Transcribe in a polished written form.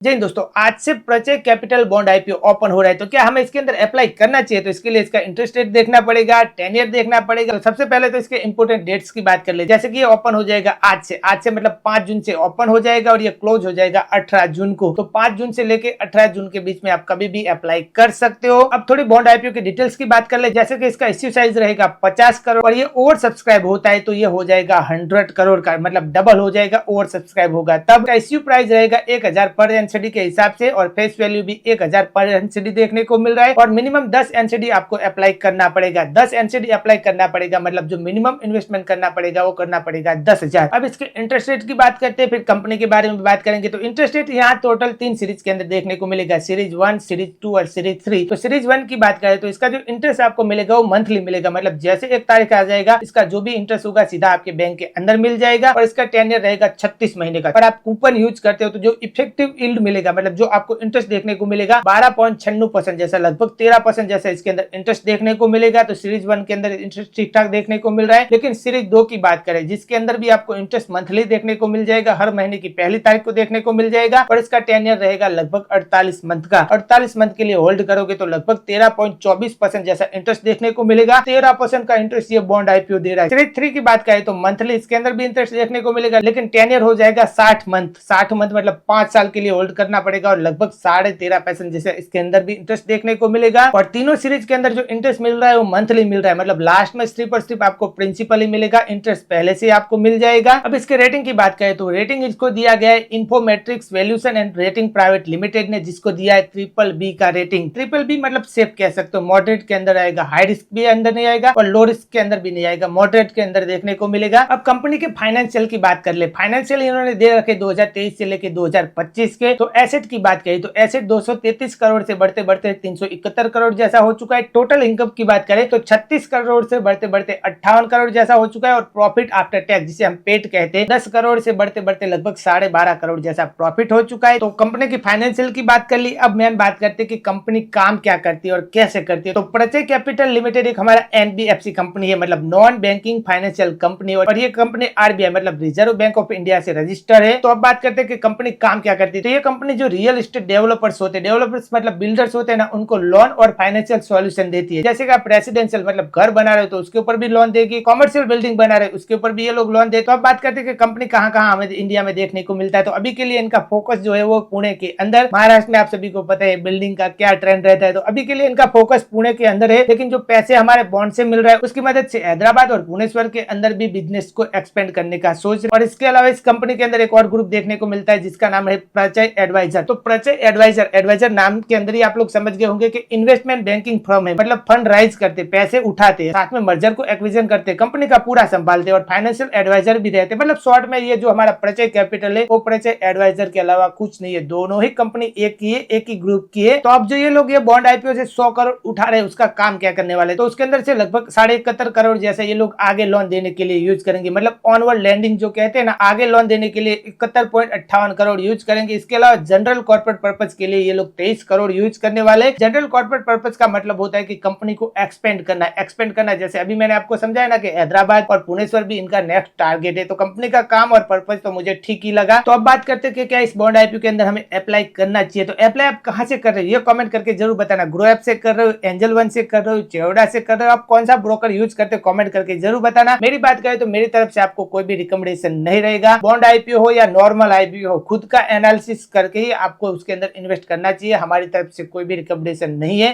जी दोस्तों, आज से प्रचय कैपिटल बॉन्ड आईपीओ ओपन हो रहा है, तो क्या हमें इसके अंदर अप्लाई करना चाहिए? तो इसके लिए इसका इंटरेस्ट रेट देखना पड़ेगा, 10 ईयर देखना पड़ेगा। तो सबसे पहले तो इसके इंपोर्टेंट डेट्स की बात कर ले, जैसे कि ये ओपन हो जाएगा आज से मतलब 5 जून से ओपन हो जाएगा और ये क्लोज हो जाएगा 18 जून को। तो 5 जून से लेके 18 जून के बीच में आप कभी भी अप्लाई कर सकते हो। अब थोड़ी बॉन्ड आईपीओ की डिटेल्स की बात कर ले, जैसे कि इसका इश्यू साइज रहेगा 50 करोड़ और ये ओवर सब्सक्राइब होता है तो ये हो जाएगा 100 करोड़ का, मतलब डबल हो जाएगा, ओवर सब्सक्राइब होगा। तब का इश्यू प्राइस रहेगा 1000 पर एनसीडी के हिसाब से और फेस वैल्यू भी 1000 पर एनसीडी देखने को मिल रहा है और मिनिमम 10 एनसीडी आपको अप्लाई करना पड़ेगा। 10 एनसीडी अप्लाई करना पड़ेगा, मतलब जो मिनिमम इन्वेस्टमेंट करना पड़ेगा वो करना पड़ेगा 10,000। अब इसके इंटरेस्ट रेट की बात करते हैं, फिर कंपनी के बारे में बात करेंगे। तो इंटरेस्ट रेट यहाँ टोटल 3 सीरीज के अंदर देखने को मिलेगा, सीरीज 1, सीरीज 2 और सीरीज 3। तो सीरीज 1 की बात करें तो इसका जो इंटरेस्ट आपको मिलेगा वो मंथली मिलेगा, मतलब जैसे 1 तारीख आ जाएगा इसका जो भी इंटरेस्ट होगा सीधा आपके बैंक के अंदर मिल जाएगा और इसका टेन्योर रहेगा 36 महीने का। पर आप कूपन यूज करते हो तो जो इफेक्टिव यील्ड मिलेगा, मतलब जो आपको इंटरेस्ट देखने को मिलेगा 12.96% जैसा, लगभग 13% जैसा इसके अंदर इंटरेस्ट देखने को मिलेगा। तो सीरीज 1 के अंदर इंटरेस्ट ठीक ठाक देखने को मिल रहा है। लेकिन सीरीज 2 की बात करें जिसके अंदर भी आपको इंटरेस्ट मंथली देखने को मिल जाएगा, हर महीने की पहली तारीख को देखने को मिल जाएगा और इसका टेन्योर रहेगा लगभग 48 मंथ का। 48 मंथ के लिए होल्ड करोगे तो लगभग 13.24% जैसा इंटरेस्ट देखने को मिलेगा। 13% का इंटरेस्ट ये बॉन्ड आईपीओ दे रहा है। सीरीज 3 की बात करें तो मंथली इसके अंदर भी इंटरेस्ट देखने को मिलेगा, लेकिन टेन्योर हो जाएगा 60 मंथ। 60 मंथ मतलब 5 साल के लिए होल्ड करना पड़ेगा और लगभग 13.5% जैसे इसके अंदर भी इंटरेस्ट देखने को मिलेगा। और तीनों सीरीज के अंदर जो इंटरेस्ट मिल रहा है वो मंथली मिल रहा है, मतलब लास्ट में सिर्फ और सिर्फ आपको प्रिंसिपल ही मिलेगा, इंटरेस्ट पहले से आपको मिल जाएगा। अब इसके रेटिंग की बात करें तो रेटिंग इसको दिया गया है Infomerics valuation and rating private limited ने, जिसको दिया है BBB का रेटिंग। BBB मतलब सेफ कह सकते हो, मॉडरेट के अंदर आएगा, हाई रिस्क भी अंदर नहीं आएगा और लो रिस्क के अंदर भी नहीं आएगा, मॉडरेट के अंदर देखने को मिलेगा। अब कंपनी के फाइनेंशियल की बात कर ले, फाइनेंशियल इन्होंने दे रखे 2023 से लेके 2025 के। तो एसेट की बात करें तो एसेट 233 करोड़ से बढ़ते बढ़ते 371 करोड़ जैसा हो चुका है। टोटल इनकम की बात करें तो 36 करोड़ से बढ़ते बढ़ते 58 करोड़ जैसा हो चुका है और प्रॉफिट आफ्टर टैक्स जिसे हम पेट कहते हैं 10 करोड़ से बढ़ते बढ़ते लगभग 12.5 करोड़ जैसा प्रॉफिट हो चुका है। तो कंपनी की फाइनेंशियल की बात कर ली। अब मेन बात करते हैं कि कंपनी काम क्या करती है और कैसे करती है। तो प्रचय कैपिटल लिमिटेड एक हमारा एनबीएफसी कंपनी है, मतलब नॉन बैंकिंग फाइनेंशियल कंपनी, और ये कंपनी आरबीआई मतलब रिजर्व बैंक ऑफ इंडिया से रजिस्टर्ड है। तो अब बात करते हैं कि कंपनी काम क्या करती है। तो ये कंपनी जो रियल एस्टेट डेवलपर्स होते हैं, डेवलपर्स मतलब बिल्डर्स होते हैं ना, उनको लोन और फाइनेंशियल सॉल्यूशन देती है। जैसे कि आप रेसिडेंशियल मतलब घर बना रहे हो तो उसके ऊपर भी लोन देगी, कॉमर्शियल बिल्डिंग बना रहे हो उसके ऊपर भी ये लोग लोन देते हैं। तो अब बात करते हैं कि कंपनी कहां कहां हमें इंडिया में देखने को मिलता है। तो अभी के लिए इनका फोकस जो है वो पुणे के अंदर, महाराष्ट्र में आप सभी को पता है बिल्डिंग का क्या ट्रेंड रहता है, तो अभी के लिए इनका फोकस पुणे के अंदर है। लेकिन जो पैसे हमारे बॉन्ड से मिल रहा है उसकी मदद से हैदराबाद और भुवनेश्वर के अंदर भी बिजनेस को एक्सपेंड करने का सोच। और इसके अलावा इस कंपनी के अंदर एक और ग्रुप देखने को मिलता है जिसका नाम है प्रचय एडवाइजर। तो प्रचय एडवाइजर नाम के अंदर ही आप लोग समझ गए होंगे कि इन्वेस्टमेंट बैंकिंग फर्म है, मतलब फंड राइज करते, पैसे उठाते हैं, साथ में मर्जर को एक्विजिशन करते, कंपनी का पूरा संभालते और फाइनेंशियल एडवाइजर भी रहते। मतलब शॉर्ट में ये जो हमारा प्रचय कैपिटल है वो प्रचय एडवाइजर के अलावा कुछ नहीं है, दोनों ही कंपनी एक ही है, एक ही ग्रुप की है। तो अब जो ये लोग ये बॉन्ड आईपीओ से 100 करोड़ उठा रहे हैं उसका काम क्या करने वाले, तो उसके अंदर से लगभग 71.5 करोड़ जैसे ये लोग आगे लोन देने के लिए यूज करेंगे, मतलब ऑनवर्ड लैंडिंग जो कहते हैं ना, आगे लोन देने के लिए 71.58 करोड़ यूज करेंगे। इसके अलावा जनरल कॉर्पोरेट पर्पज के लिए ये लोग 23 करोड़ यूज करने वाले। जनरल कॉर्पोरेट पर्पज का मतलब होता है कि कंपनी को एक्सपेंड करना, जैसे अभी मैंने आपको समझाया ना कि हैदराबाद और भुवनेश्वर भी इनका नेक्स्ट टारगेट है। तो कंपनी का काम और पर्पज तो मुझे ठीक ही लगा। तो अब बात करते हैं कि क्या इस बॉन्ड आईपीओ के अंदर हमें अप्लाई करना चाहिए। तो अप्लाई आप कहां से कर रहे हो ये कमेंट करके जरूर बताना। ग्रो ऐप से कर रहे हो, एंजल वन से कर रहे हो, चेवड़ा से कर रहे हो, आप कौन सा ब्रोकर यूज करते हो कमेंट करके जरूर बताना। मेरी बात करें तो मेरी तरफ से आपको कोई भी रिकमेंडेशन नहीं रहेगा। बॉन्ड आईपीओ हो या नॉर्मल आईपीओ हो, खुद का एनालिसिस करके ही आपको उसके अंदर इन्वेस्ट करना चाहिए। हमारी तरफ से कोई भी रिकमेंडेशन नहीं है।